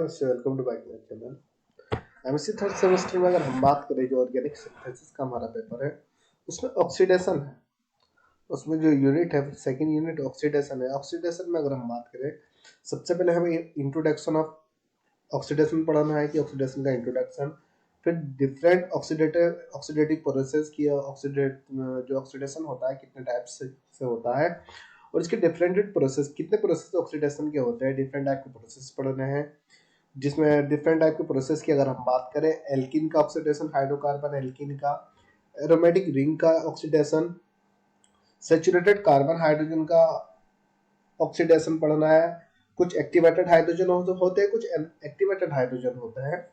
नमस्ते, welcome to my channel. MSc third semester में अगर हम बात करें जो ऑर्गेनिक सिंथेसिस का हमारा पेपर है उसमें ऑक्सीडेशन है। उसमें जो यूनिट है सेकंड यूनिट ऑक्सीडेशन है। ऑक्सीडेशन में अगर हम बात करें सबसे पहले हमें इंट्रोडक्शन ऑफ ऑक्सीडेशन पढ़ाना है कि ऑक्सीडेशन का इंट्रोडक्शन, फिर डिफरेंट ऑक्सीडेटिव प्रोसेस की जो ऑक्सीडेशन होता है कितने टाइप से होता है और इसके डिफरेंट प्रोसेस कितने प्रोसेस ऑक्सीडेशन के होते हैं, डिफरेंट टाइप के प्रोसेस पढ़ने हैं। जिसमें डिफरेंट टाइप के प्रोसेस की अगर हम बात करें एल्कीन का ऑक्सीडेशन, हाइड्रोकार्बन एल्कीन का, एरोमेटिक रिंग का ऑक्सीडेशन, सैचुरेटेड कार्बन हाइड्रोजन का ऑक्सीडेशन पढ़ना है। कुछ एक्टिवेटेड हाइड्रोजन होते हैं, कुछ एक्टिवेटेड हाइड्रोजन होते हैं।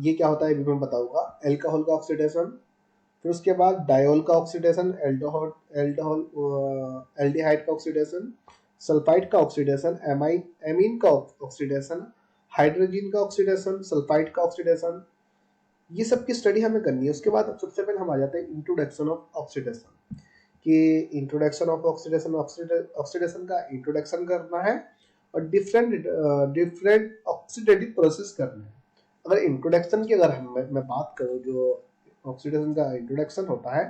ये क्या होता है ये मैं बताऊंगा। एल्कोहल का ऑक्सीडेशन, फिर उसके बाद डायोल का ऑक्सीडेशन, एल्डोहल एल्डिहाइड का ऑक्सीडेशन, सल्फाइड का ऑक्सीडेशन, एमीन का ऑक्सीडेशन, हाइड्रोजन का ऑक्सीडेशन, सल्फाइड का ऑक्सीडेशन, ये सब की स्टडी हमें करनी है। उसके बाद सबसे पहले हम आ जाते हैं इंट्रोडक्शन ऑफ ऑक्सीडेशन कि इंट्रोडक्शन ऑफ ऑक्सीडेशन, ऑक्सीडेशन का इंट्रोडक्शन करना है और डिफरेंट ऑक्सीडेटिव प्रोसेस करना है। अगर इंट्रोडक्शन की अगर मैं बात करूँ जो ऑक्सीडेशन का इंट्रोडक्शन होता है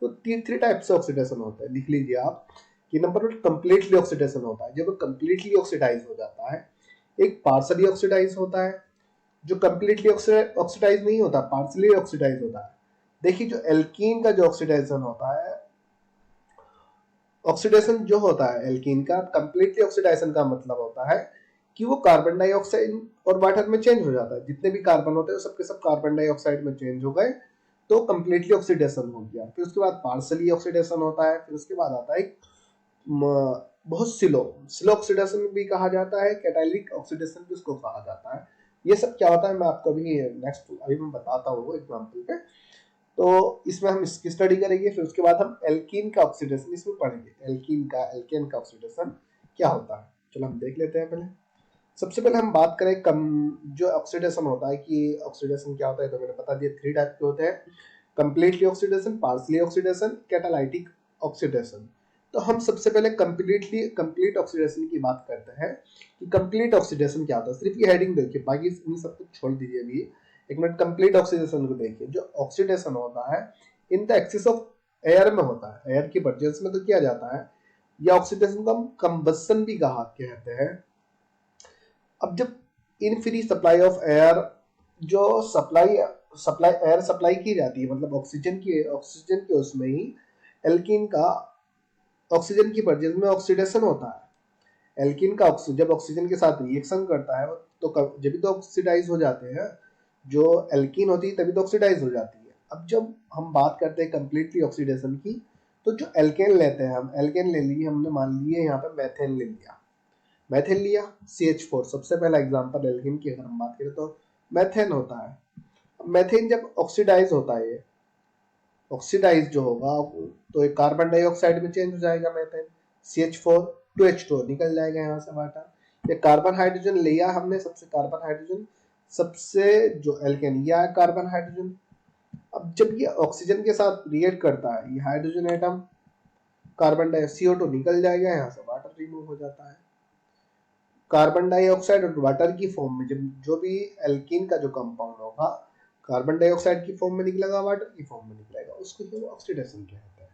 तो थ्री टाइप से ऑक्सीडेशन होता है। लिख लीजिए आप कि नंबर वन कंप्लीटली ऑक्सीडेशन होता है, जब कंप्लीटली ऑक्सीडाइज हो जाता है। एक पार्सली ऑक्सीडाइज होता है जो कंप्लीटली ऑक्सीडाइज नहीं होता, पार्सली ऑक्सीडाइज होता है। देखिए जो एल्कीन का जो ऑक्सीडाइजेशन होता है, ऑक्सीडेशन जो होता है एल्कीन का, कंप्लीटली ऑक्सीडाइजेशन का मतलब होता है कि वो कार्बन डाइऑक्साइड और वाटर में चेंज हो जाता है। जितने भी कार्बन होते हैं सबके सब कार्बन डाइऑक्साइड में चेंज हो गए तो कंप्लीटली ऑक्सीडेशन हो गया। फिर उसके बाद पार्सली ऑक्सीडेशन होता है। फिर उसके बाद आता है बहुत स्लो ऑक्सीडेशन भी कहा जाता है, कैटालिटिक ऑक्सीडेशन भी उसको कहा जाता है। ये सब क्या होता है मैं आपको अभी मैं बताता हूँ एग्जाम्पल पे। तो इसमें हम इसकी स्टडी करेंगे। फिर उसके बाद हम एल्कीन का ऑक्सीडेशन इसमें पढ़ेंगे, एल्केन का ऑक्सीडेशन क्या होता है। चलो हम देख लेते हैं। पहले सबसे पहले हम बात करें जो ऑक्सीडेशन होता है कि ऑक्सीडेशन क्या होता है, तो मैंने बता दिया थ्री टाइप के होते हैं, completely oxidation, partially oxidation, catalytic oxidation. तो हम सबसे पहले कंप्लीट ऑक्सीडेशन की बात करते हैं कि कंप्लीट ऑक्सीडेशन क्या होता है। सिर्फ ये हेडिंग देखिए, बाकी इन सब कुछ छोड़ दीजिए। अभी एक मिनट कंप्लीट ऑक्सीडेशन को देखिए। जो ऑक्सीडेशन होता है in the axis of air में होता है, एयर की प्रेजेंस में तो किया जाता है। या ऑक्सीडेशन को हम कंबसन भी कहते हैं। अब जब in free supply of air, जो सप्लाई एयर सप्लाई की जाती है, मतलब ऑक्सीजन के उसमें ही एल्कीन का ऑक्सीजन की प्रेजेंस में ऑक्सीडेशन होता है। एल्कीन का जब ऑक्सीजन के साथ रिएक्शन करता है तो जब तो ऑक्सीडाइज हो जाते हैं। जो एल्कीन होती है तभी तो ऑक्सीडाइज हो जाती है। अब जब हम बात करते हैं कंप्लीटली ऑक्सीडेशन की, तो जो एल्केन लेते हैं हम, एल्केन ले लिए हमने, मान लिए यहाँ पे मैथेन ले लिया, मैथेन लिया CH4। सबसे पहला एग्जांपल एल्कीन की अगर हम बात करें तो मैथेन होता है। मैथेन जब ऑक्सीडाइज होता है, ऑक्सीडाइज जो होगा तो एक कार्बन डाइऑक्साइड में चेंज हो जाएगा मैथेन, CH4 2H2 निकल जाएगा यहाँ से वाटर। ये कार्बन हाइड्रोजन लिया हमने, सबसे कार्बन हाइड्रोजन, सबसे जो एल्केन लिया है कार्बन हाइड्रोजन। अब जब ये ऑक्सीजन के साथ रिएक्ट करता है, ये hydrogen atom carbon die CO2 निकल जाएगा, यहाँ से वाटर रिमूव हो जाता है। कार्बन डाइऑक्साइड और वाटर की फॉर्म में जब जो भी एल्कीन का जो कंपाउंड होगा कार्बन डाइऑक्साइड की फॉर्म में निकलेगा, वाटर की फॉर्म में निकलेगा, उसको ही ऑक्सीडेशन कहते हैं।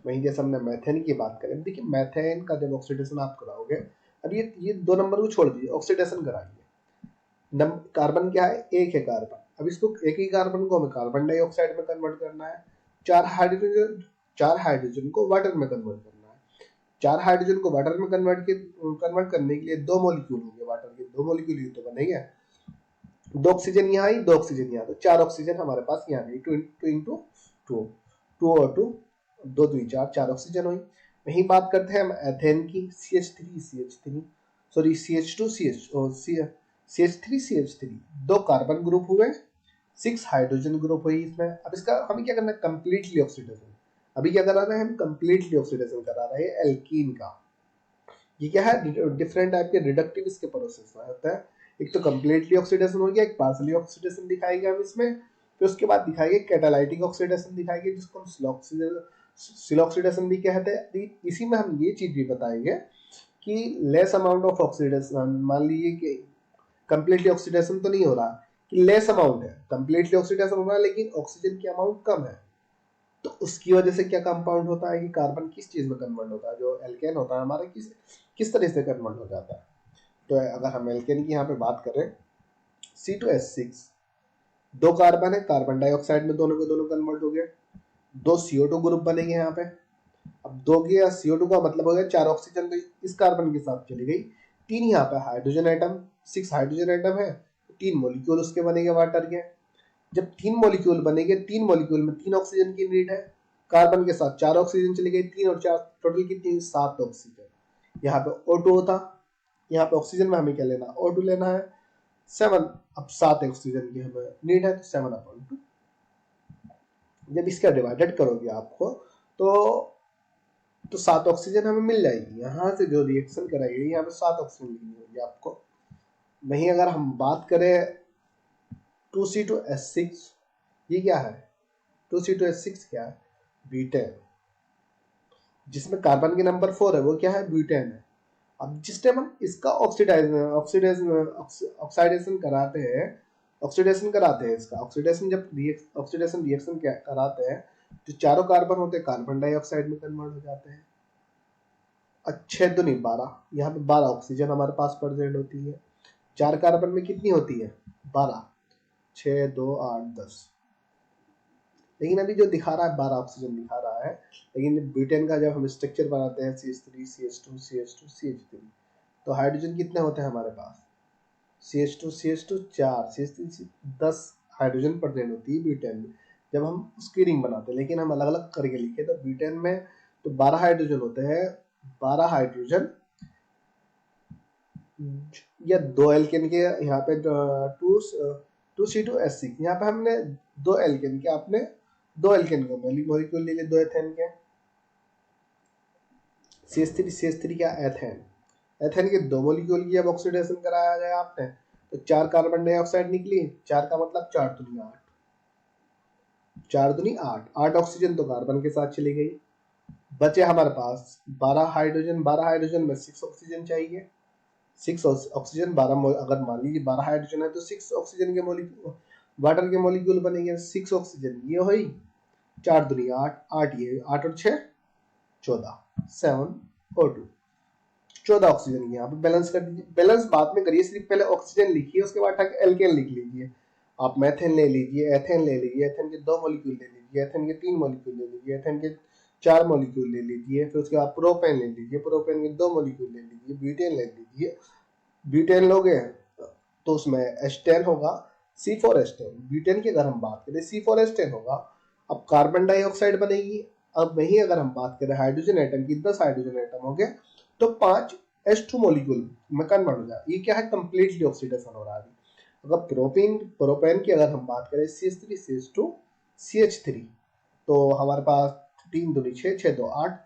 वहीं जैसे हमने मैथेन की बात करें, देखिए मैथेन का जब ऑक्सीडेशन आप कराओगे, अब ये दो नंबर को छोड़ दीजिए, ऑक्सीडेशन कराइए। कार्बन क्या है, एक है कार्बन। अब इसको एक ही कार्बन को हमें कार्बन डाइऑक्साइड में कन्वर्ट करना है। चार हाइड्रोजन को वाटर में कन्वर्ट करना है। चार हाइड्रोजन को वाटर में कन्वर्ट करने के लिए दो मॉलिक्यूल होंगे, वाटर के दो मॉलिक्यूल ही तो बनेंगे। दो ऑक्सीजन यहाँ आई, दो ऑक्सीजन यहाँ, तो चार ऑक्सीजन हमारे पास यहाँ गई। टू इंटू टू, टू और टू, दो दुई चार, चार ऑक्सीजन हुई। वहीं बात करते हैं हम एथेन की, CH3 सॉरी CH3 दो कार्बन ग्रुप हुए, 6 हाइड्रोजन ग्रुप हुई इसमें। अब इसका हमें क्या करना है, कंप्लीटली ऑक्सीडेशन। अभी क्या करा रहे हैं हम, कंप्लीटली ऑक्सीडेशन करा रहे हैं एल्कीन का। ये क्या है, डिफरेंट टाइप के रिडक्टिव इसके प्रोसेस होता है। एक तो कंप्लीटली ऑक्सीडेशन हो गया, एक पार्सली ऑक्सीडेशन दिखाएंगे हम इसमें। फिर उसके बाद दिखाएंगे कैटालाइटिक ऑक्सीडेशन दिखाएंगे, जिसको हम स्लो ऑक्सीडेशन भी कहते हैं। इसी में हम ये चीज भी बताएंगे कि लेस अमाउंट ऑफ ऑक्सीडेशन, मान लीजिए कि कंप्लीटली ऑक्सीडेशन तो नहीं हो रहा कि लेस अमाउंट है, कंप्लीटली ऑक्सीडेशन हो रहा है लेकिन ऑक्सीजन की अमाउंट कम है। तो उसकी वजह से क्या कंपाउंड होता है कि कार्बन किस चीज में कन्वर्ट होता है, जो एल्केन होता है हमारा किस तरह से कन्वर्ट हो जाता है। तो अगर हम एल्केन की यहाँ पे बात करें, C2H6, 2 कार्बन है, कार्बन डाइऑक्साइड में दोनों के दोनों कन्वर्ट हो गए, 2 CO2 ग्रुप बनेंगे यहाँ पे। अब 2 के CO2 का मतलब हो गया 4 ऑक्सीजन तो इस कार्बन के साथ चली गई, 3 यहाँ पे हाइड्रोजन एटम, 6 हाइड्रोजन एटम है, 3 मॉलिक्यूल उसके बनेंगे वाटर के। जब 3 मॉलिक्यूल बनेंगे, 3 मॉलिक्यूल में 3 ऑक्सीजन की नीड है, कार्बन के साथ 4 ऑक्सीजन चली गई, 3 और 4 टोटल कितनी, 7 ऑक्सीजन। यहाँ पे O2 होता, यहाँ पे ऑक्सीजन में हमें क्या लेना, O2 लेना है, 7। अब 7 ऑक्सीजन की हमें नीड है तो 7/2। जब इसका डिवाइडेड करोगे आपको तो 7 ऑक्सीजन हमें मिल जाएगी। यहाँ से जो रिएक्शन कराएगी यहाँ पे 7 ऑक्सीजन लिखनी होगी आपको। वहीं अगर हम बात करें 2C2H6, ये क्या है, 2C2H6 क्या है, ब्यूटेन, जिसमें कार्बन के नंबर 4 है, वो क्या है, ब्यूटेन है। अब जिस टाइम हम इसका ऑक्सीडेशन कराते हैं इसका ऑक्सीडेशन रिएक्शन क्या कराते हैं, जो चारों कार्बन होते हैं कार्बन डाइऑक्साइड में कन्वर्ट हो जाते हैं। अच्छे तो नहीं 12, यहाँ पे 12 ऑक्सीजन हमारे पास प्रेजेंट होती है। 4 कार्बन में कितनी होती है, 12, 6 2 8 10, लेकिन अभी जो दिखा रहा है 12 ऑक्सीजन दिखा रहा है, लेकिन ब्यूटेन का जब हम स्ट्रक्चर बनाते हैं CH3 CH2 CH2 CH3, तो हाइड्रोजन कितने होते हैं हमारे पास, CH2 CH2 4, CH3 10 hydrogen present होती है ब्यूटेन में जब हम उसकी रिंग बनाते हैं। लेकिन हम अलग अलग करके लिखे तो ब्यूटेन में तो 12 हाइड्रोजन होते हैं, 12 हाइड्रोजन या 2 एल्केन के, यहाँ पे 2C2H6, यहाँ पे हमने 2 एल्केन के, आपने 2 एल्केन के मॉलिक्यूल ले लिए, 2 एथेन के, CH3 क्या, एथेन के 2 मॉलिक्यूल की जब ऑक्सीडेशन कराया गया आपने तो 4 कार्बन डाइऑक्साइड निकली, 4 का मतलब 4 दूनी 8, 4 दूनी 8, 8 ऑक्सीजन तो कार्बन के साथ चली गई, बचे हमारे पास 12 हाइड्रोजन, 12 हाइड्रोजन में 6 ऑक्सीजन चाहिए, 6 ऑक्सीजन 12, अगर मान लीजिए 12 हाइड्रोजन है तो 6 ऑक्सीजन के मॉलिक्यूल वाटर के मॉलिक्यूल बनेंगे, 6 ऑक्सीजन ये हुई, 4 दूनी 8, 8 ये, 8 और 6 14, 7 O2, 14 ऑक्सीजन की यहाँ पे बैलेंस कर दीजिए। बैलेंस बाद में करिए, सिर्फ पहले ऑक्सीजन लिखिए, उसके बाद एल्केन लिख लीजिए। आप मेथेन ले लीजिए, एथेन ले लीजिए, एथेन के 2 मॉलिक्यूल ले लीजिए, एथेन के 3 मॉलिक्यूल ले लीजिए, एथेन के 4 मॉलिक्यूल ले लीजिए, फिर उसके बाद प्रोपेन ले लीजिए, प्रोपेन के 2 मॉलिक्यूल ले लीजिए, ब्यूटेन ले लीजिए, ब्यूटेन लोगे तो उसमें H10 होगा, C4H10, ब्यूटेन की अगर हम बात करें C4H10 होगा। अब कार्बन डाइऑक्साइड बनेगी। अब वही अगर हम बात करें हाइड्रोजन एटम की, 10 हाइड्रोजन एटम हो गए तो 5 H2 मॉलिक्यूल में कन्वर्ट हो जाए। ये क्या है, कंप्लीटली ऑक्सीडेशन हो रहा है। अगर प्रोपेन की अगर हम बात करें CH3 CH2 CH3, तो हमारे पास 3 दूनी 6, 6 2 8,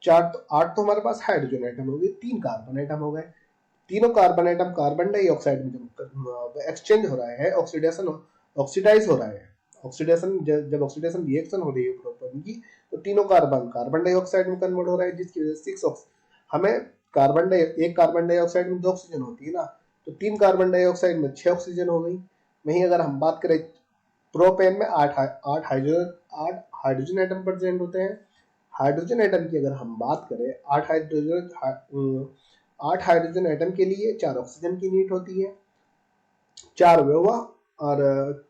8 तो हमारे पास हाइड्रोजन एटम हो गए, 3 कार्बन एटम हो गए। तीनों कार्बन एटम कार्बन डाइऑक्साइड में जब एक्सचेंज हो रहा है, ऑक्सीडाइज हो रहा है, जब ऑक्सीडेशन रिएक्शन हो रही है प्रोपेन की, तो तीनों कार्बन कार्बन डाइऑक्साइड में कन्वर्ट हो रहा है, जिसकी वजह से 6 हमें एक कार्बन डाइऑक्साइड में 2 ऑक्सीजन होती है ना, तो 3 कार्बन डाइऑक्साइड में 6 ऑक्सीजन हो गई। वहीं अगर हम बात करें प्रोपेन में 8 हाइड्रोजन एटम प्रेजेंट होते हैं। हाइड्रोजन एटम की अगर हम बात करें, 8 हाइड्रोजन एटम के लिए 4 ऑक्सीजन की नीड होती है, 4 वे हुआ और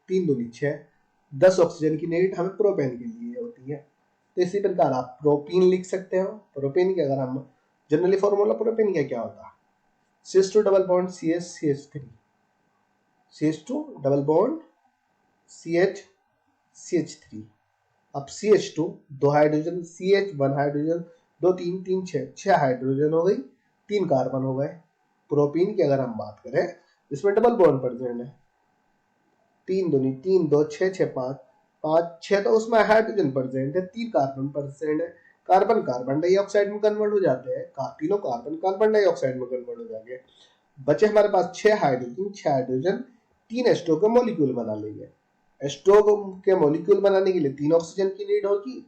3 दूनी 6, 10 ऑक्सीजन की नीड हमें प्रोपेन के लिए होती है। तो इसी प्रकार आप प्रोपीन लिख सकते हो। प्रोपेन की अगर हम जनरली फॉर्मूला प्रोपेन का क्या होता है, CH2 double bond CH CH3, CH2 double bond CH CH3। अब CH2 2 hydrogen, CH 1 hydrogen, 2 3 3 6 hydrogen हो गई, 3 कार्बन हो गए। प्रोपीन की अगर हम बात करें, इसमें डबल बॉन्ड प्रेजेंट है, 3 दूनी 3 2 6 6 5 5 6, तो उसमें हाइड्रोजन प्रेजेंट है, 3 कार्बन प्रेजेंट है। कार्बन कार्बन डाइऑक्साइड में कन्वर्ट हो जाते हैं, तीनों कार्बन कार्बन डाइऑक्साइड में कन्वर्ट हो जाएंगे। बचे हमारे पास 6 हाइड्रोजन 3 H2 के मॉलिक्यूल बना लेंगे। H2 के मॉलिक्यूल बनाने के लिए 3 ऑक्सीजन की नीड होगी।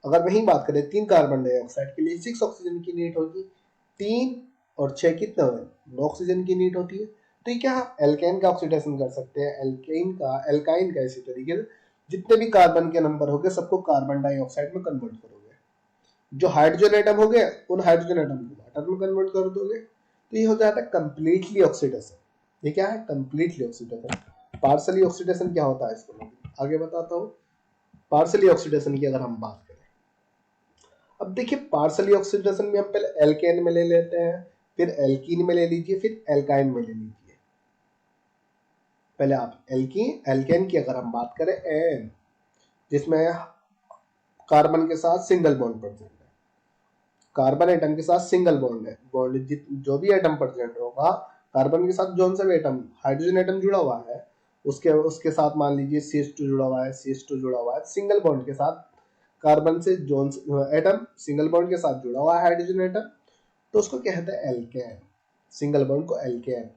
अगर वही बात करें 3 कार्बन डाइऑक्साइड के लिए 6 ऑक्सीजन की नीड होगी। 3 और 6 कितना हुए, 9 ऑक्सीजन की नीड होती है। तो ये क्या एल्केन का ऑक्सीडेशन कर सकते हैं, एल्काइन का इसी तरीके से जितने भी कार्बन के नंबर हो गए सबको कार्बन डाइऑक्साइड में कन्वर्ट करोगे, जो हाइड्रोजन एटम हो गए उन हाइड्रोजन एटम को वाटर में कन्वर्ट कर दोगे, तो ये हो जाता है कंप्लीटली ऑक्सीडेशन। ये क्या है, कंप्लीटली ऑक्सीडेशन। पार्शली ऑक्सीडेशन क्या होता है इसको मैं आगे बताता हूँ। पार्शली ऑक्सीडेशन की अगर हम बात करें, अब देखिए पार्शली ऑक्सीडेशन में हम पहले एल्केन में ले लेते हैं, फिर एल्कीन में ले लीजिए, फिर एल्काइन में ले लीजिए। पहले आप एल्केन की अगर हम बात करें एन, जिसमें कार्बन के साथ सिंगल बॉन्ड प्रेजेंट है, कार्बन एटम के साथ सिंगल बॉन्ड है, बॉन्ड जो भी एटम प्रेजेंट होगा कार्बन के साथ जोन सा भी एटम हाइड्रोजन एटम जुड़ा हुआ है उसके उसके साथ मान लीजिए CH2 जुड़ा हुआ है, CH2 जुड़ा हुआ है सिंगल बॉन्ड के साथ, कार्बन से जोन एटम सिंगल बॉन्ड के साथ जुड़ा हुआ है हाइड्रोजन एटम, तो उसको कहते हैं एल्केन। सिंगल बॉन्ड को एल्केन,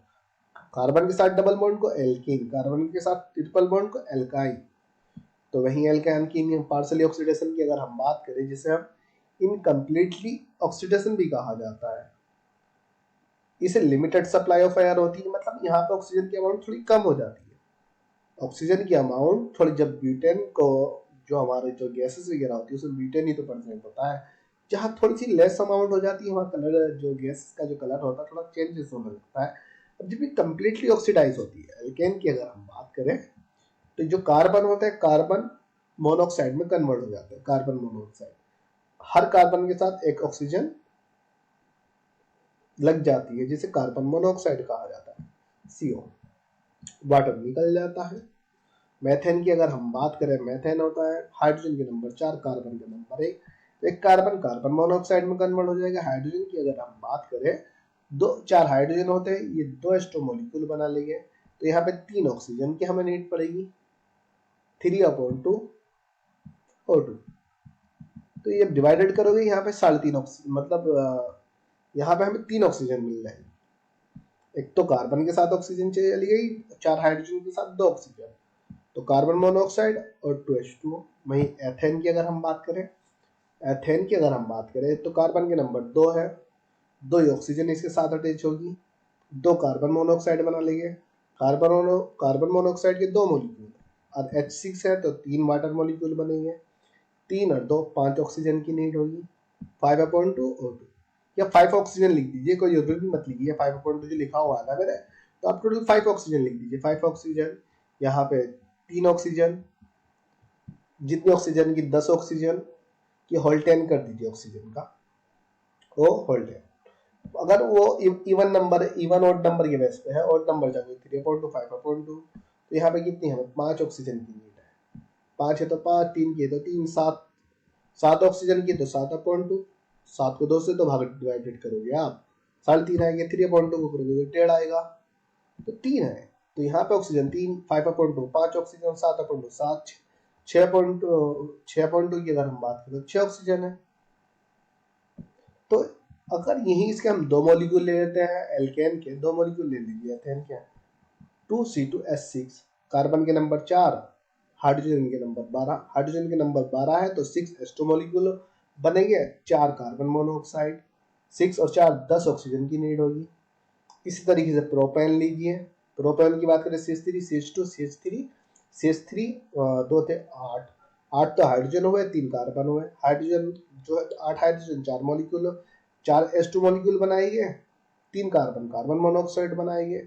कार्बन के साथ डबल बॉन्ड को एल्कीन, कार्बन के साथ ट्रिपल बॉन्ड को एल्काइन। तो वही एल्केन की पार्शली ऑक्सीडेशन की अगर हम बात करें, जिसे हम इनकम्प्लीटली ऑक्सीडेशन भी कहा जाता है, इसे लिमिटेड सप्लाई ऑफ एयर होती है, मतलब यहाँ पे ऑक्सीजन की अमाउंट थोड़ी कम हो जाती है। ऑक्सीजन की अमाउंट थोड़ी, जब ब्यूटेन को जो हमारे जो गैसेस वगैरह होती है उसमें ब्यूटेन ही तो प्रेजेंट होता है, जहाँ थोड़ी सी लेस अमाउंट हो जाती है वहाँ कलर, जो गैस का जो कलर होता है थोड़ा चेंजेस होने लगता है। अब जब ये कम्प्लीटली ऑक्सीडाइज होती है एल्केन की अगर हम बात करें, तो जो कार्बन होता है कार्बन मोनोऑक्साइड में कन्वर्ट हो जाता है, कार्बन मोनोऑक्साइड। हर कार्बन के साथ एक ऑक्सीजन लग जाती है जिसे कार्बन मोनोऑक्साइड कहा जाता है, CO, वाटर निकल जाता है। मेथेन की अगर हम बात करें, मेथेन होता है हाइड्रोजन के नंबर 4 कार्बन के नंबर 1, एक कार्बन कार्बन मोनोऑक्साइड में कन्वर्ट हो जाएगा। हाइड्रोजन की अगर हम बात करें, 4 हाइड्रोजन होते हैं, ये 2 एस्टो मॉलिक्यूल बना लेंगे, तो यहाँ पे 3 ऑक्सीजन की हमें नीड पड़ेगी, 3/2 O2। तो ये डिवाइडेड करोगे यहाँ पे 3.5 ऑक्सीजन, मतलब यहाँ पे हमें 3 ऑक्सीजन मिल जाएगी। एक तो कार्बन के साथ ऑक्सीजन चली गई, 4 हाइड्रोजन के साथ 2 ऑक्सीजन, तो कार्बन मोनोऑक्साइड और 2H2O। वहीं एथेन की अगर हम बात करें, एथेन की अगर हम बात करें तो कार्बन के नंबर 2 है, 2 ही ऑक्सीजन इसके साथ अटैच होगी, 2 कार्बन मोनोऑक्साइड बना लेंगे। कार्बन मोनोऑक्साइड के 2 मॉलिक्यूल और H6 है तो 3 वाटर मॉलिक्यूल बनेंगे, 3 और 2 5 ऑक्सीजन की नीड होगी, 5/2 O2, या 5 ऑक्सीजन लिख दीजिए, कोई जरूरी मत लिखिए 5/2 जो लिखा हुआ है ना मेरे, तो आप टोटल 5 ऑक्सीजन लिख दीजिए। 5 ऑक्सीजन, यहाँ पे 3 ऑक्सीजन, जितनी ऑक्सीजन की 10 ऑक्सीजन की होल 10 कर दीजिए ऑक्सीजन का, वो होल 10। अगर वो even number, even odd number के बेस पे है, ऑड नंबर चाहिए 3/2 5/2, तो यहाँ पे कितनी हमें 5 ऑक्सीजन की नीड है, 5 है तो 5, 3 की है तो 3, 7 ऑक्सीजन की तो 7/2, 7 को 2 से तो भाग डिवाइडेड करोगे आप, 3.5 आएंगे, 3/2 को करोगे तो 1.5 आएगा, तो 3 है, तो यहाँ पे ऑक्सीजन 3, 5/2, 5 ऑक्सीजन 7/2, 7, 6/2 की अगर हम बात करें तो 6 ऑक्सीजन है। तो अगर यही इसके हम 2 मॉलिक्यूल ले लेते हैं, एल्केन के 2 मॉलिक्यूल ले लीजिए, एथेन के 2C2H6, कार्बन के नंबर 4, हाइड्रोजन के नंबर 12, हाइड्रोजन के नंबर 12 है तो 6 H2 मॉलिक्यूल बनेंगे, 4 कार्बन मोनोऑक्साइड, 6 और 4 10 ऑक्सीजन की नीड होगी। इसी तरीके से प्रोपेन लीजिए, प्रोपेन की बात करें CH3 CH2 CH3 CH3, 2 थे 8, 8 तो हाइड्रोजन हुए, 3 कार्बन हुए, हाइड्रोजन जो है 8 हाइड्रोजन 4 मॉलिक्यूल, 4 H2 मॉलिक्यूल बनाएंगे, 3 कार्बन कार्बन मोनोऑक्साइड बनाएंगे,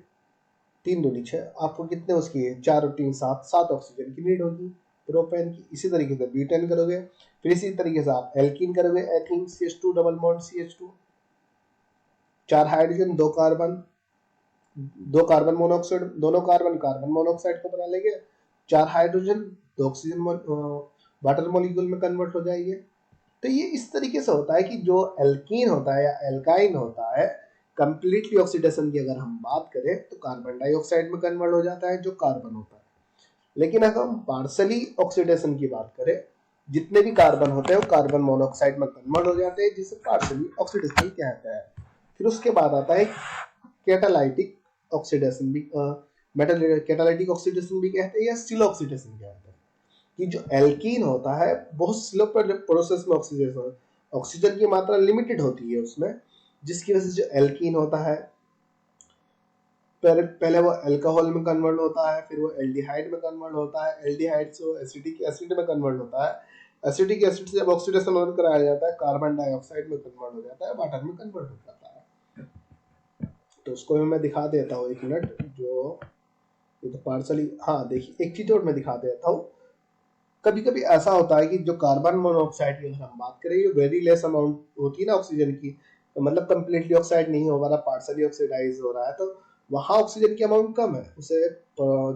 3 दूनी 6, आपको कितने उसकी 4 और 3 7, 7 ऑक्सीजन की नीड होगी प्रोपेन की। इसी तरीके से ब्यूटेन करोगे, फिर इसी तरीके से आप एल्कीन करोगे, ethene CH2 double bond CH2, 4 hydrogen 2 carbon, 2 carbon monoxide, दोनों कार्बन कार्बन मोनोऑक्साइड को बना लेंगे, 4 हाइड्रोजन 2 ऑक्सीजन वाटर मॉलिक्यूल में कन्वर्ट हो जाएंगे। तो ये इस तरीके से होता है कि जो एल्कीन होता है या एल्काइन होता है, कंप्लीटली ऑक्सीडेशन की अगर हम बात करें तो कार्बन डाइऑक्साइड में कन्वर्ट हो जाता है जो कार्बन होता है। लेकिन अगर हम पार्शली ऑक्सीडेशन की बात करें, जितने भी कार्बन होते हैं वो कार्बन मोनोऑक्साइड में कन्वर्ट हो जाते हैं, जिसे पार्शली ऑक्सीडेशन कहते हैं। फिर उसके बाद आता है कैटालाइटिक ऑक्सीडेशन भी, कैटालाइटिक ऑक्सीडेशन भी कहते हैं या स्लो ऑक्सीडेशन कहते हैं, कि जो एल्कीन होता है बहुत स्लो प्रोसेस में ऑक्सीडेशन, ऑक्सीजन की मात्रा लिमिटेड होती है उसमें, जिसकी वजह से जो एल्कीन होता है पहले वो अल्कोहल में कन्वर्ट होता है, फिर वो एल्डिहाइड में कन्वर्ट होता है, एल्डिहाइड से वो एसिटिक एसिड में कन्वर्ट होता है, एसिटिक एसिड से जब ऑक्सीडेशन ऑन कराया जाता है कार्बन डाइऑक्साइड में कन्वर्ट हो जाता है, वाटर में कन्वर्ट हो जाता है। तो उसको मैं दिखा देता हूँ 1 मिनट। जो ये तो पार्सली, हाँ देखिए एक चीज और मैं दिखा देता हूँ। कभी कभी ऐसा होता है कि जो कार्बन मोनोऑक्साइड की अगर हम बात करें, ये वेरी लेस अमाउंट होती है ना ऑक्सीजन की, तो मतलब कंप्लीटली ऑक्साइड नहीं हो रहा, पार्सली ऑक्सीडाइज हो रहा है, तो वहाँ ऑक्सीजन की अमाउंट कम है, उसे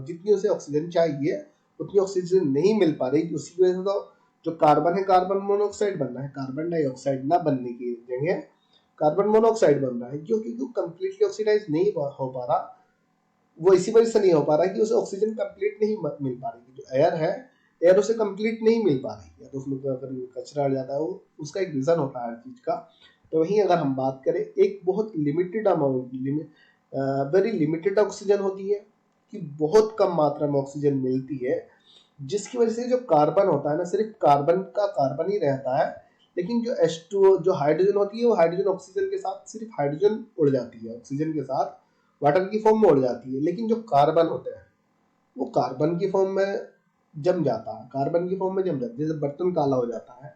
जितनी उसे ऑक्सीजन चाहिए उतनी ऑक्सीजन नहीं मिल पा रही। उसी की वजह से तो जो कार्बन है कार्बन मोनोऑक्साइड बन रहा है, कार्बन डाइऑक्साइड ना बनने की जगह कार्बन मोनोऑक्साइड बन रहा है, क्योंकि कंप्लीटली ऑक्सीडाइज नहीं हो पा रहा। वो इसी वजह से नहीं हो पा रहा कि उसे ऑक्सीजन कंप्लीट नहीं मिल पा रही। जो एयर है, एयर उसे कंप्लीट नहीं मिल पा रही है, तो उसमें अगर कचरा आ जाता है, वो उसका एक रीजन होता है हर चीज का। तो वहीं अगर हम बात करें, एक बहुत limited amount, very limited oxygen होती है, कि बहुत कम मात्रा में ऑक्सीजन मिलती है, जिसकी वजह से जो कार्बन होता है ना, सिर्फ कार्बन का कार्बन ही रहता है, लेकिन जो H2O जो हाइड्रोजन होती है, वो हाइड्रोजन ऑक्सीजन के साथ सिर्फ हाइड्रोजन उड़ जाती है, ऑक्सीजन के साथ वाटर की फॉर्म में उड़ जाती है। लेकिन जो कार्बन होते हैं वो कार्बन की फॉर्म में जम जाता है, कार्बन की फॉर्म में जम जाता है। जैसे बर्तन काला हो जाता है,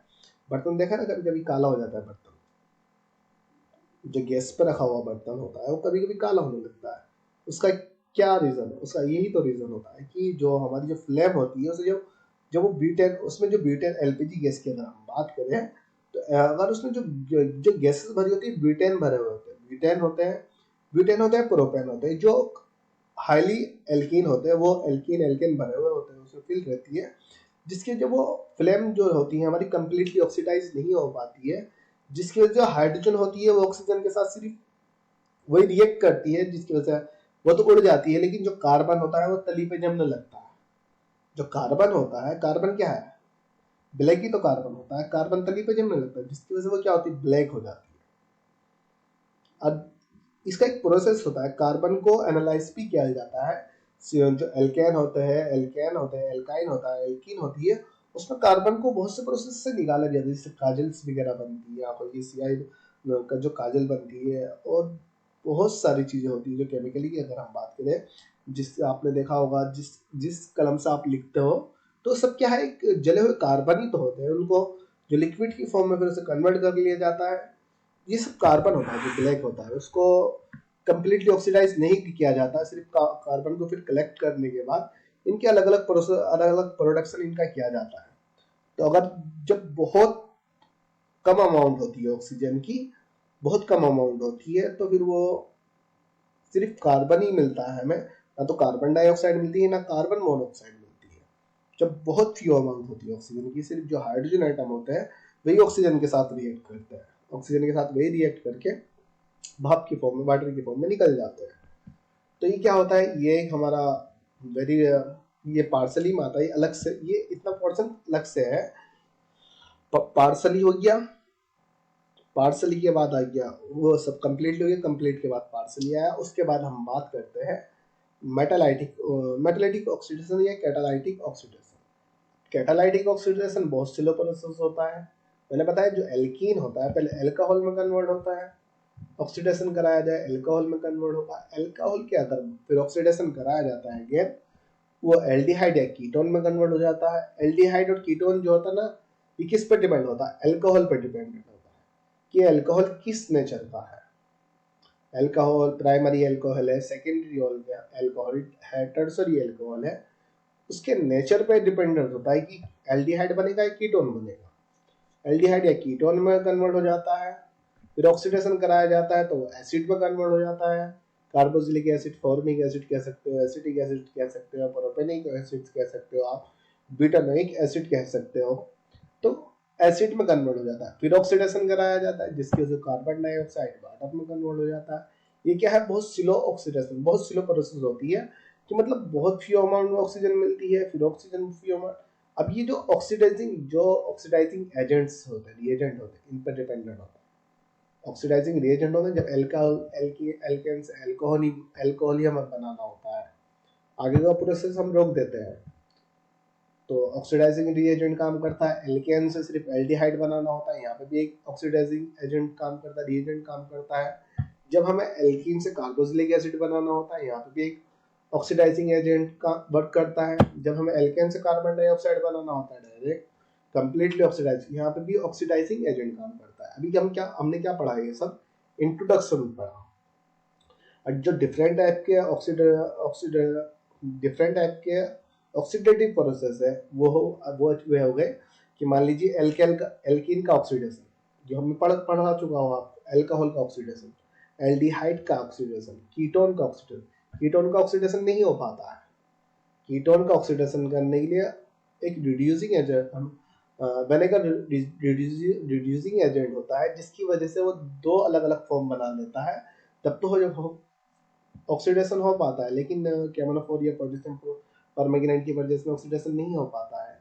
बर्तन देखा ना, कभी कभी काला हो जाता है बर्तन, जो गैस पर रखा हुआ बर्तन होता है वो कभी कभी काला होने लगता है। उसका क्या रीजन है? उसका यही तो रीजन होता है कि जो हमारी जो फ्लेम होती है, उसे जो जब वो ब्यूटेन, उसमें जो ब्यूटेन एलपीजी गैस की अगर हम बात करें, तो अगर उसमें जो जो गैसेस भरी होती है, ब्यूटेन भरे हुए होते हैं, ब्यूटेन होते हैं, प्रोपेन होते हैं, जो हाईली एल्कीन होते हैं, वो एल्कीन एल्केन भरे हुए होते हैं, उसमें फिल रहती है, जिसकी जब वो फ्लेम जो होती है हमारी कंप्लीटली ऑक्सीडाइज नहीं हो पाती है, जिसकी वजह से जो हाइड्रोजन होती है वो ऑक्सीजन के साथ सिर्फ वही रिएक्ट करती है, जिसकी वजह से वो तो उड़ जाती है, लेकिन जो कार्बन होता है वो तली पे जमने लगता है। जो कार्बन होता है, कार्बन क्या है? ब्लैक ही तो कार्बन होता है, कार्बन तली पे जमने लगता है, जिसकी वजह से वो क्या होती है, ब्लैक हो जाती है। अब इसका एक प्रोसेस होता है, कार्बन को एनालाइज भी किया जाता है। जो एल्केन होते हैं, एल्काइन होता है, एल्कीन होती है, उसमें कार्बन को बहुत से प्रोसेस से निकाला जाता है, जैसे काजल्स वगैरह बनती है, आपको ये सीआई का जो काजल बनती है, और बहुत सारी चीजें होती है जो केमिकली की अगर हम बात करें, जिससे आपने देखा होगा, जिस जिस कलम से आप लिखते हो, तो सब क्या है, एक जले हुए कार्बन ही तो होते हैं, उनको जो लिक्विड की फॉर्म में फिर उसे कन्वर्ट कर लिया जाता है। ये सब कार्बन होता है जो ब्लैक होता है, उसको कंप्लीटली ऑक्सीडाइज नहीं किया जाता, सिर्फ कार्बन को फिर कलेक्ट करने के बाद इनके अलग अलग प्रोसेस, अलग अलग प्रोडक्शन इनका किया जाता है। तो अगर जब बहुत कम अमाउंट होती है ऑक्सीजन की, बहुत कम अमाउंट होती है, तो फिर वो सिर्फ कार्बन ही मिलता है हमें, ना तो कार्बन डाइऑक्साइड मिलती है, ना कार्बन मोनोऑक्साइड मिलती है। जब बहुत फ्यू अमाउंट होती है ऑक्सीजन की, सिर्फ जो हाइड्रोजन आइटम होते हैं वही ऑक्सीजन के साथ रिएक्ट करते हैं, ऑक्सीजन के साथ वही रिएक्ट करके भाप की फॉर्म में, वाटर की फॉर्म में निकल जाते हैं। तो ये क्या होता है, ये एक हमारा वेरी, ये पार्सली में आता है अलग से, ये इतना पोर्शन अलग से है। पार्सली हो गया, पार्सली के बाद आ गया, वो सब कंप्लीटली हो गया, कंप्लीट के बाद पार्सली आया। उसके बाद हम बात करते हैं मेटालाइटिक, मेटालाइटिक ऑक्सीडेशन या कैटालाइटिक ऑक्सीडेशन। कैटालाइटिक ऑक्सीडेशन बहुत स्लो प्रोसेस होता है। मैंने बताया जो एल्कीन होता है पहले अल्कोहल में कन्वर्ट होता है, ऑक्सीडेशन कराया जाए अल्कोहल में कन्वर्ट होगा, अल्कोहल के अगर फिर ऑक्सीडेशन कराया जाता है अगेन, वो एल्डिहाइड या कीटोन में कन्वर्ट हो जाता है। एल्डिहाइड और कीटोन जो होता है ना, ये किस पर डिपेंड होता है, अल्कोहल पर डिपेंडेंट होता है कि अल्कोहल किस नेचर का है। अल्कोहल प्राइमरी अल्कोहल है, सेकेंडरी अल्कोहल है, टर्सरी अल्कोहल है, उसके नेचर पे डिपेंडेंट होता है कि एल्डिहाइड बनेगा या कीटोन बनेगा। एल्डिहाइड या कीटोन में कन्वर्ट हो जाता है, फिर ऑक्सीडेशन कराया जाता है तो वो एसिड में कन्वर्ट हो जाता है। कार्बोक्सिलिक एसिड, फॉर्मिक एसिड कह सकते हो, एसिटिक एसिड कह सकते हो, प्रोपेनिक एसिड कह सकते हो, आप ब्यूटानोइक एसिड कह सकते हो। तो एसिड में कन्वर्ट हो जाता है, फिर ऑक्सीडेशन कराया जाता है, जिसकी वजह से कार्बन डाइऑक्साइड वाटर में कन्वर्ट हो जाता है। ये क्या है, बहुत स्लो ऑक्सीडेशन, बहुत स्लो प्रोसेस होती है, कि मतलब बहुत फ्यू अमाउंट में ऑक्सीजन मिलती है, फिर ऑक्सीजन फ्यू अमाउंट। अब ये जो ऑक्सीडाइजिंग एजेंट्स होते हैं, रिएजेंट होते हैं, इन पर डिपेंडेंट होता है। ऑक्सीडाइजिंग रिएजेंट होते हैं, जब एल्केन से अल्कोहल ही हमें बनाना होता है, आगे का प्रोसेस हम रोक देते हैं। तो ऑक्सीडाइजिंग रिएजेंट काम करता है, एल्केन से सिर्फ एल्डिहाइड बनाना होता है, यहाँ पे भी एक ऑक्सीडाइजिंग एजेंट काम करता है, रिएजेंट काम करता है, जब हमें एल्कीन से कार्बोक्सिलिक एसिड बनाना होता है, यहाँ पे भी एक ऑक्सीडाइजिंग एजेंट का वर्क करता है। जब हमें एल्केन से कार्बन डाइऑक्साइड बनाना होता है डायरेक्ट कंप्लीटली ऑक्सीडाइज, यहाँ पे भी ऑक्सीडाइजिंग एजेंट काम करता है। अभी हमने क्या पढ़ा है, ये सब इंट्रोडक्शन में पढ़ा। और जो डिफरेंट टाइप के ऑक्सीडेटिव प्रोसेस है वो हो गए कि मान लीजिए एल्कीन का ऑक्सीडेशन, जो हमने पढ़ा चुका हो आप, एल्कोहल का ऑक्सीडेशन, एल्डिहाइड का ऑक्सीडेशन, कीटोन का ऑक्सीडेशन। कीटोन का ऑक्सीडेशन नहीं हो पाता है। कीटोन का ऑक्सीडेशन करने के लिए एक reducing agent, vinegar reducing agent होता है, जिसकी वजह से वो दो अलग अलग फॉर्म बना लेता है, तब तो जब ऑक्सीडेशन हो पाता है। लेकिन कैमोनोफोर या पोटेशियम परमैंगनेट की वजह से ऑक्सीडेशन नहीं हो पाता है।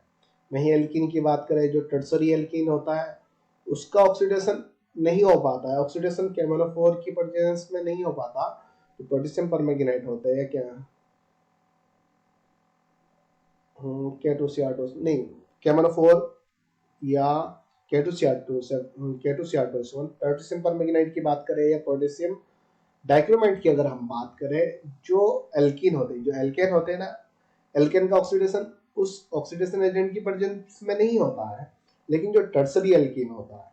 वहीं एल्कीन की बात करें, जो टर्सरी एल्कीन होता है उसका ऑक्सीडेशन नहीं हो पाता है। ऑक्सीडेशन कैमोनोफोर की प्रेजेंस में नहीं हो पाता, तो पोटेशियम परमैंगनेट होता है क्या K2Cr2 नहीं, कैमोनोफोर या K2Cr2 पोटेशियम परमैंगनेट की बात करें या पोटेशियम डाइक्रोमेट की अगर हम बात करें, जो एल्कीन होते हैं, जो एल्केन होते हैं ना, एल्केन का ऑक्सीडेशन उस ऑक्सीडेशन एजेंट की प्रेजेंस में नहीं होता है। लेकिन जो टर्सरी एल्कीन होता है,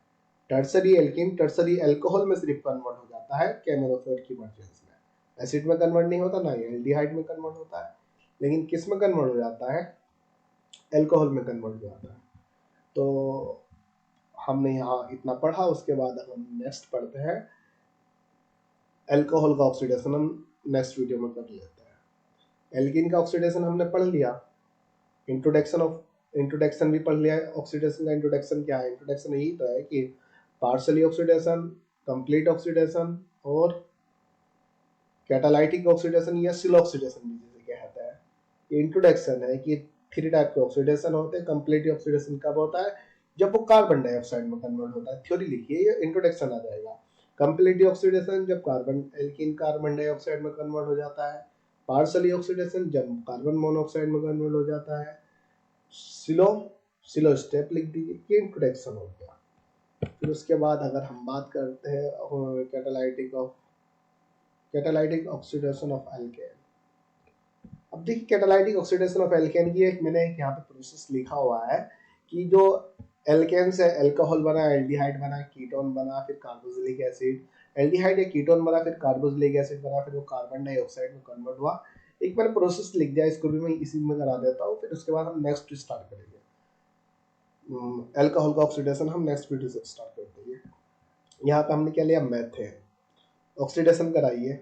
टर्सरी एल्कीन टर्सरी एल्कोहल में सिर्फ कन्वर्ट हो जाता है कैमोनोफोर की प्रेजेंस में। एसिड में कन्वर्ट नहीं होता, ना एल्डिहाइड में कन्वर्ट होता है, लेकिन किस में कन्वर्ट हो जाता है, एल्कोहल में कन्वर्ट हो जाता है। तो हमने यहाँ इतना पढ़ा। उसके बाद हम नेक्स्ट पढ़ते हैं एल्कोहल का ऑक्सीडेशन, हम नेक्स्ट वीडियो में कर लेते हैं। एल्कीन का ऑक्सीडेशन हमने पढ़ लिया, इंट्रोडक्शन भी पढ़ लिया है। ऑक्सीडेशन का इंट्रोडक्शन क्या है, इंट्रोडक्शन यही तो है कि पार्शियली ऑक्सीडेशन, कंप्लीट ऑक्सीडेशन और कैटालाइटिक ऑक्सीडेशन या सिलो ऑक्सीडेशन भी जिसे कहते हैं। ये इंट्रोडक्शन है कि 3 टाइप के ऑक्सीडेशन होते हैं। कंप्लीट ऑक्सीडेशन कब होता है, जब वो कार्बन डाइऑक्साइड में कन्वर्ट होता है। थ्योरी लिखिए, ये इंट्रोडक्शन आ जाएगा। कंप्लीट ऑक्सीडेशन जब एल्कीन कार्बन डाइऑक्साइड में कन्वर्ट हो जाता है। पार्शियली ऑक्सीडेशन जब कार्बन मोनोऑक्साइड में कन्वर्ट हो जाता है। सिलो स्टेप लिख दीजिए, ये इंट्रोडक्शन हो गया। फिर उसके बाद अगर हम बात करते हैं कैटालाइटिक ऑक्सीडेशन ऑफ एल्केन। अब देखिए कैटालाइटिक ऑक्सीडेशन ऑफ एल्केन की एक मैंने यहाँ पे प्रोसेस लिखा हुआ है कि जो एल्केन से अल्कोहल बना, एल्डिहाइड बना, कीटोन बना, फिर कार्बोक्सिलिक एसिड, एल्डिहाइड या कीटोन बना, फिर कार्बोक्सिलिक एसिड बना, फिर वो कार्बन डाइऑक्साइड में कन्वर्ट हुआ। एक मैंने प्रोसेस लिख दिया, इसको भी मैं इसी में करा देता हूँ। फिर उसके बाद हम नेक्स्ट स्टार्ट करेंगे अल्कोहल का ऑक्सीडेशन, हम नेक्स्ट वीडियो से स्टार्ट करते हैं। यहाँ पे हमने क्या लिया, मेथेन ऑक्सीडेशन कराइए।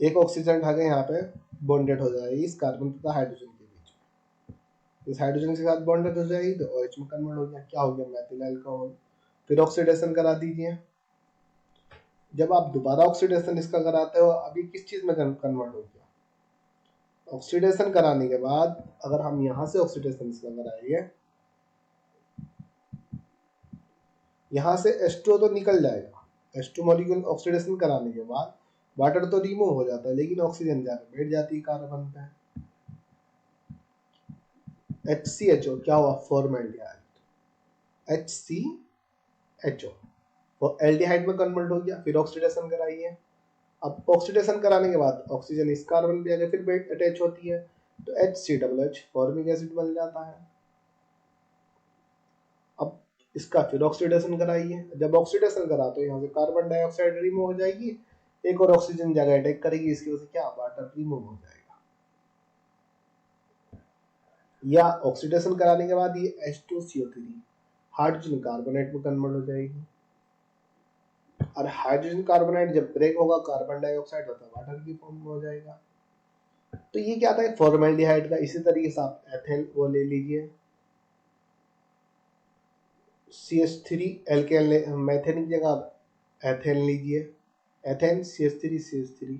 एक ऑक्सीजन उठा के यहाँ पे बॉन्डेड हो जाएगी इस कार्बन तथा हाइड्रोजन के बीच। इस हाइड्रोजन के साथ बॉन्डेड हो जाएगी तो OH में कन्वर्ट हो गया, क्या हो गया, मेथिल अल्कोहल। फिर ऑक्सीडेशन करा दीजिए। जब आप दोबारा ऑक्सीडेशन इसका कराते हो, अभी किस चीज में कन्वर्ट हो गया, ऑक्सीडेशन कराने के बाद अगर हम यहाँ से ऑक्सीडेशन इसका कराएंगे, यहाँ से H2O तो निकल जाएगा। H2 मॉलिक्यूल ऑक्सीडेशन कराने के बाद वाटर तो रिमूव हो जाता है, लेकिन ऑक्सीजन जाकर बैठ जाती है कार्बन पे। HCHO क्या हुआ, फॉर्मल्डिहाइड। HCHO वो एल्डिहाइड में कन्वर्ट हो गया। फिर ऑक्सीडेशन कराइए। अब ऑक्सीडेशन कराने के बाद ऑक्सीजन इस कार्बन पे आके फिर अटैच होती है, तो HCOH फॉर्मिक एसिड बन जाता है। अब इसका फिर ऑक्सीडेशन कराइए। जब ऑक्सीडेशन करा तो यहाँ से कार्बन डाइऑक्साइड रिमूव हो जाएगी, एक और ऑक्सीजन जगह अटैक करेगी, इसकी वजह से क्या, वाटर रिमूव हो जाएगा। या ऑक्सीडेशन कराने के बाद ये H2CO3 हाइड्रोजन कार्बोनेट में कन्वर्ट हो जाएगी। और हाइड्रोजन कार्बोनेट जब ब्रेक होगा, कार्बन डाइऑक्साइड होता है वाटर की फॉर्म में हो जाएगा। तो ये क्या था, फॉर्मल्डिहाइड का। इसी तरीके से आप एथेन वो ले लीजिए, CH3 एल्केन, मेथेन की जगह एथेन लीजिए, एथेन CH3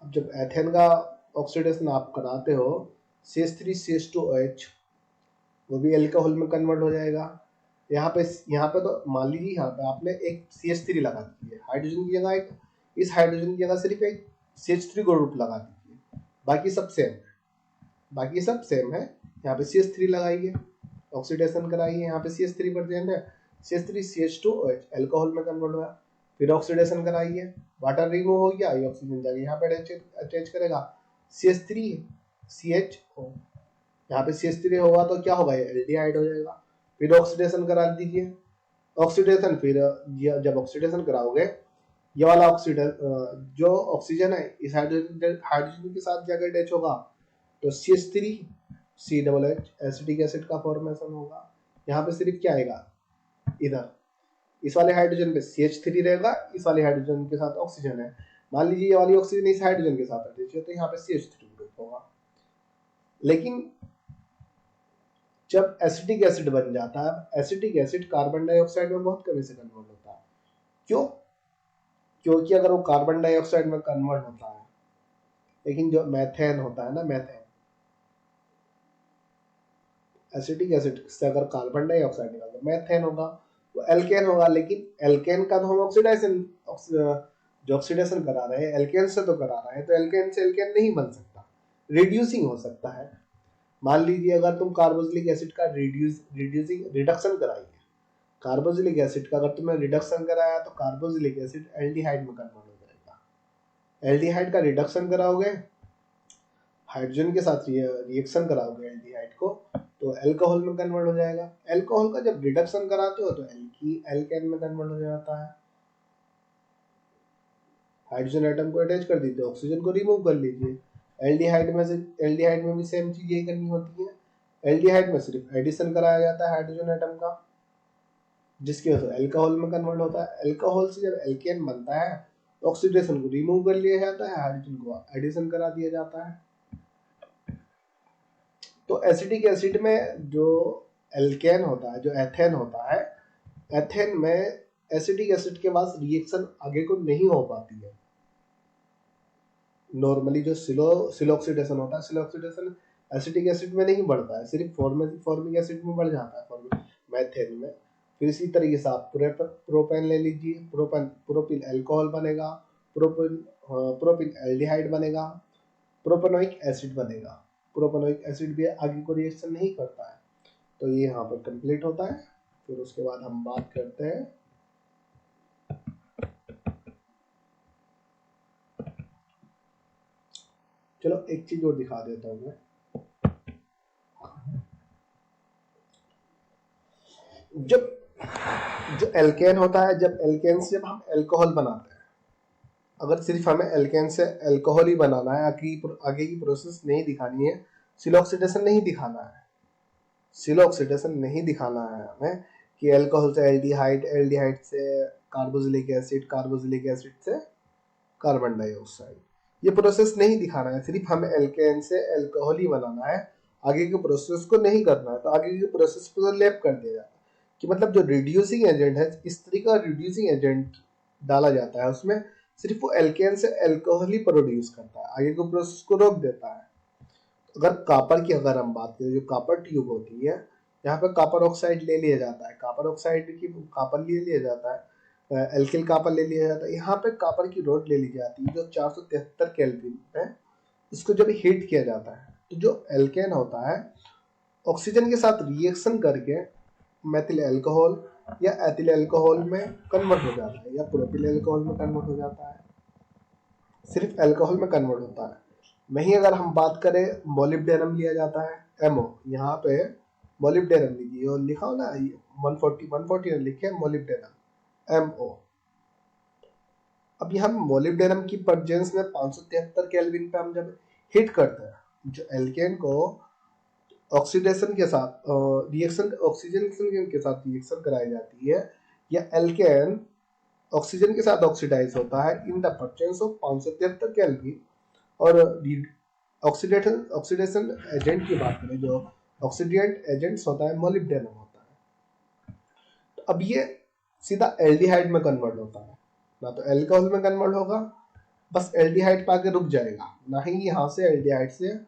अब जब एथेन का ऑक्सीडेशन आप कराते हो, CH3CH2OH वो भी अल्कोहल में कन्वर्ट हो जाएगा। यहाँ पे तो मान लीजिए यहाँ पे आपने एक CH3 लगा दीजिए, हाइड्रोजन की जगह एक, इस हाइड्रोजन की जगह सिर्फ एक CH3 ग्रुप लगा दीजिए, बाकी सब सेम है। यहाँ पे CH3 लगाइए, ऑक्सीडेशन कराइए, यहाँ पे CH3 प्रेजेंट है CH3CH2OH अल्कोहल में कन्वर्ट हुआ, फिर ऑक्सीडेशन कराइए, वाटर रिमूव हो गया, ये ऑक्सीजन जाके यहाँ पे अटैच करेगा, CH3CHO, यहाँ पे CH3 होगा तो क्या होगा, ये एल्डिहाइड हो जाएगा, फिर ऑक्सीडेशन करा दीजिए, ऑक्सीडेशन, फिर जब ऑक्सीडेशन कराओगे ये वाला ऑक्सीजन जो ऑक्सीजन है इस हाइड्रोजन के साथ जाकर अटैच होगा तो CH3COOH एसिटिक एसिड का फॉर्मेशन होगा। यहाँ पे सिर्फ क्या आएगा, इधर इस वाले हाइड्रोजन पे CH3 रहेगा, इस वाले हाइड्रोजन के साथ ऑक्सीजन है, मान लीजिए ये वाली ऑक्सीजन इस हाइड्रोजन के साथ अटैच है तो यहाँ पे CH3 ग्रुप होगा। लेकिन जब एसिटिक एसिड बन जाता है, एसिटिक एसिड कार्बन डाइऑक्साइड में बहुत कमी से कन्वर्ट होता है। क्यों? क्योंकि अगर वो कार्बन डाइऑक्साइड में कन्वर्ट होता है, लेकिन जो मेथेन होता है ना, मेथेन एसिटिक एसिड से अगर कार्बन डाइऑक्साइड निकाल दो मेथेन होगा, वो एल्केन होगा, लेकिन एल्केन का तो हम ऑक्सीडाइजेशन जो ऑक्सीडेशन करा रहे हैं एल्केन से तो करा रहे हैं, तो एल्केन से एल्केन नहीं बन सकता, रिड्यूसिंग हो सकता है। मान लीजिए अगर तुम कार्बोक्सिलिक एसिड का रिडक्शन कराइए, कार्बोक्सिलिक एसिड का अगर तुमने रिडक्शन कराया तो कार्बोक्सिलिक एसिड एल्डिहाइड में कन्वर्ट हो जाएगा। एल्डिहाइड का रिडक्शन कराओगे, हाइड्रोजन के साथ रिएक्शन कराओगे एल्डिहाइड को तो अल्कोहल में कन्वर्ट हो जाएगा। अल्कोहल का जब रिडक्शन कराते हो तो एल्केन में कन्वर्ट हो जाता है। हाइड्रोजन एटम को अटैच कर दीजिए, ऑक्सीजन को रिमूव कर लीजिए। एल्डिहाइड में भी सेम चीज यही करनी होती है। एल्डिहाइड में सिर्फ एडिशन कराया जाता है हाइड्रोजन एटम का, जिसकी वजह से अल्कोहल में कन्वर्ट होता है। अल्कोहल से जब एल्केन बनता है तो ऑक्सीडेशन को रिमूव कर लिया जाता है, हाइड्रोजन को एडिशन करा दिया जाता है। तो एसिटिक एसिड में जो एल्केन होता है, जो एथेन होता है, एथेन में एसिटिक एसिड के पास रिएक्शन आगे को नहीं हो पाती है। नॉर्मली जो सिलो ऑक्सीडेशन होता है, सिलो ऑक्सीडेशन एसिटिक एसिड में नहीं बढ़ता है, सिर्फ फॉर्मिक एसिड में बढ़ जाता है मेथेन में। फिर इसी तरीके से आप प्रोपेन ले लीजिए, प्रोपिल अल्कोहल बनेगा, प्रोपिल एल्डिहाइड बनेगा, प्रोपेनोइक एसिड बनेगा। प्रोपेनोइक एसिड भी आगे को रिएक्शन नहीं करता है, तो ये यहाँ पर कंप्लीट होता है। फिर उसके बाद हम बात करते हैं चलो एक चीज और दिखा देता हूँ मैं। जब जो एल्केन होता है, जब एल्केन से हम अल्कोहल बनाते हैं, अगर सिर्फ हमें एल्केन से अल्कोहल ही बनाना है, आगे की प्रोसेस नहीं दिखानी है, सिलो ऑक्सीडेशन नहीं दिखाना है, सिलो ऑक्सीडेशन नहीं दिखाना है हमें कि अल्कोहल से एल्डिहाइड, एल्डिहाइड से कार्बोक्सिलिक एसिड, कार्बोक्सिलिक एसिड से कार्बन डाइऑक्साइड, ये प्रोसेस नहीं दिखाना है, सिर्फ हमें एल्केन से अल्कोहल ही बनाना है, आगे के प्रोसेस को नहीं करना है। तो आगे के प्रोसेस को लैप कर दिया जाता है कि मतलब जो रिड्यूसिंग एजेंट है, इस तरीके का रिड्यूसिंग एजेंट डाला जाता है उसमें, सिर्फ वो एल्केन से अल्कोहल ही प्रोड्यूस करता है, आगे के प्रोसेस को रोक देता है। अगर कापर की अगर हम बात करें, जो कापर ट्यूब होती है, यहाँ पे कापर ऑक्साइड ले लिया जाता है, कापर ऑक्साइड की कापर ले लिया जाता है, एल्किल कापर ले लिया जाता है, यहाँ पे कापर की रोड ले ली जाती है जो 473 केल्विन है। इसको जब हीट किया जाता है तो जो एल्केन होता है ऑक्सीजन के साथ रिएक्शन करके मेथिल अल्कोहल या एथिल अल्कोहल में कन्वर्ट हो जाता है, या प्रोपिल अल्कोहल में कन्वर्ट हो जाता है, सिर्फ अल्कोहल में कन्वर्ट होता है। वहीं अगर हम बात करें मोलिब्डेनम लिया जाता है, एमओ, यहाँ पे मोलिब्डेनम लीजिए और लिखा हो ना 140 लिखे मोलिब्डेनम MO। अब यहाँ मोलिब्डेनम की प्रेजेंस में 573 केल्विन पे हम जब हीट करते हैं, जो एल्केन को ऑक्सीडेशन के साथ रिएक्शन, ऑक्सीजन के साथ रिएक्शन कराई जाती है, या एल्केन ऑक्सीजन के साथ ऑक्सीडाइज होता है in the presence of 573 kelvin. और ऑक्सीडेशन एजेंट की बात करें, जो ऑक्सीडेंट एजेंट्स होता है मोलिब्डेनम होता है। तो अब ये सीधा एल्डिहाइड में कन्वर्ट होता है, ना तो अल्कोहल में कन्वर्ट होगा, बस एल्डिहाइड पाके रुक जाएगा, ना ही यहाँ से एल्डिहाइड से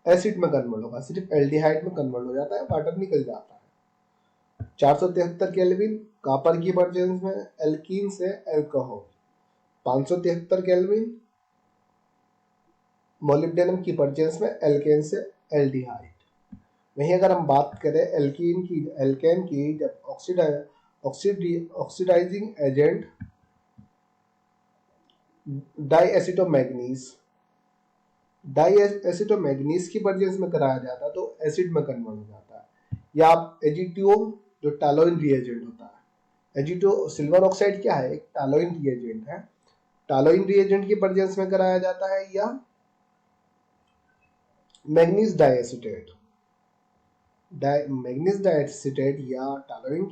एसिड में कन्वर्ट होगा, सिर्फ एल्डिहाइड में कन्वर्ट हो जाता है, वाटर निकल जाता है। 473 केल्विन कॉपर की प्रेजेंस में एल्कीन से अल्कोहल, 573 केल्विन मोलिब्डेनम की प्रेजेंस में एल्केन से एल्डिहाइड। वहीं अगर हम बात करें एल्केन की, जब ऑक्सीडाइजिंग एजेंट डाईएसिटोमैग्नीज की प्रेजेंस में कराया जाता है तो एसिड में कन्वर्ट हो जाता है। या आप एजिटियो जो टैलोइन रिएजेंट होता है, एजिटो सिल्वर ऑक्साइड क्या है, एक टैलोइन रिएजेंट है, टैलोइन रिएजेंट की प्रेजेंस में कराया जाता है। या मैग्नीज डाइएसिटेट मैग्नीज डाइएसिटेट या टैलोइन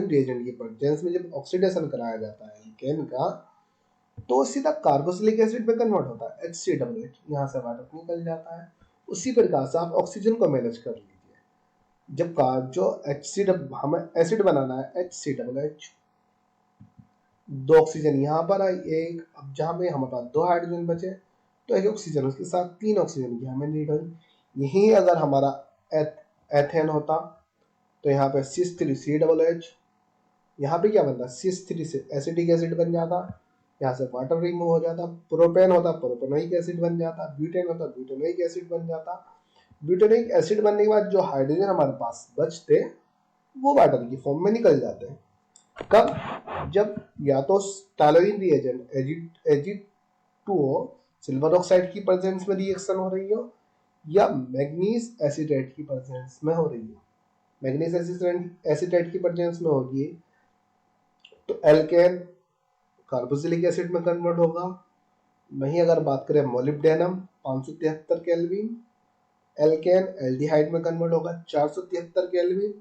रिएजेंट की प्रेजेंस में जब ऑक्सीडेशन कराया जाता है एल्केन का तो सीधा कार्बोक्सिलिक एसिड में कन्वर्ट होता है, HCOH, यहाँ से वाटर निकल जाता है। उसी प्रकार से आप ऑक्सीजन को मैनेज कर लीजिए। जब का जो हमें एसिड बनाना है HCOH, 2 ऑक्सीजन यहाँ पर आई, एक अब जहाँ पे हमारे पास 2 हाइड्रोजन बचे तो एक ऑक्सीजन उसके साथ 3 ऑक्सीजन की हमें नीड हुई। यही अगर हमारा एथेन होता तो यहाँ पे CH3COH, यहाँ पे क्या बनता, CH3 से एसिटिक एसिड बन जाता, यहाँ से वाटर रिमूव हो जाता, प्रोपेन होता प्रोपेनोइक एसिड बन जाता, ब्यूटेन होता ब्यूटेनोइक एसिड बन जाता। ब्यूटेनोइक एसिड बनने के बाद जो हाइड्रोजन हमारे पास बचते वो वाटर की फॉर्म में निकल जाते हैं। कब, जब या तो टैलोइन रिएजेंट Ag2O सिल्वर ऑक्साइड की प्रेजेंस में रिएक्शन हो रही हो या मैग्नीज एसिटेट की प्रेजेंस में हो रही हो। मैग्नीज एसिटेट की प्रेजेंस में होगी तो एल्केन कार्बोक्सिलिक एसिड में कन्वर्ट होगा। वहीं अगर बात करें मोलिब्डेनम 573 केल्विन, एल्केन एल्डिहाइड में कन्वर्ट होगा 473 केल्विन।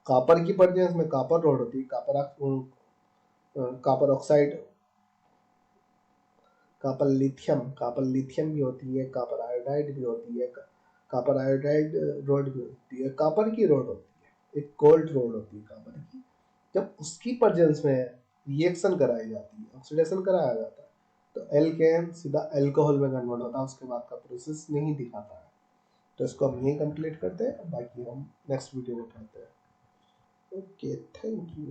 कॉपर की प्रेजेंस में कॉपर रोड होती है, कॉपर ऑक्साइड, कॉपर लिथियम भी होती है, कॉपर आयोडाइड भी होती है, कॉपर आयोडाइड रोड भी होती है, कॉपर की रोड होती है, एक गोल्ड रोड होती है कॉपर की। जब उसकी प्रेजेंस में रिएक्शन कराई जाती है, ऑक्सीडेशन कराया जाता है तो एल्केन सीधा अल्कोहल में कन्वर्ट होता है, उसके बाद का प्रोसेस नहीं दिखाता है। तो इसको हम यही कंप्लीट करते हैं, बाकी हम नेक्स्ट वीडियो में करते हैं। Okay, thank you.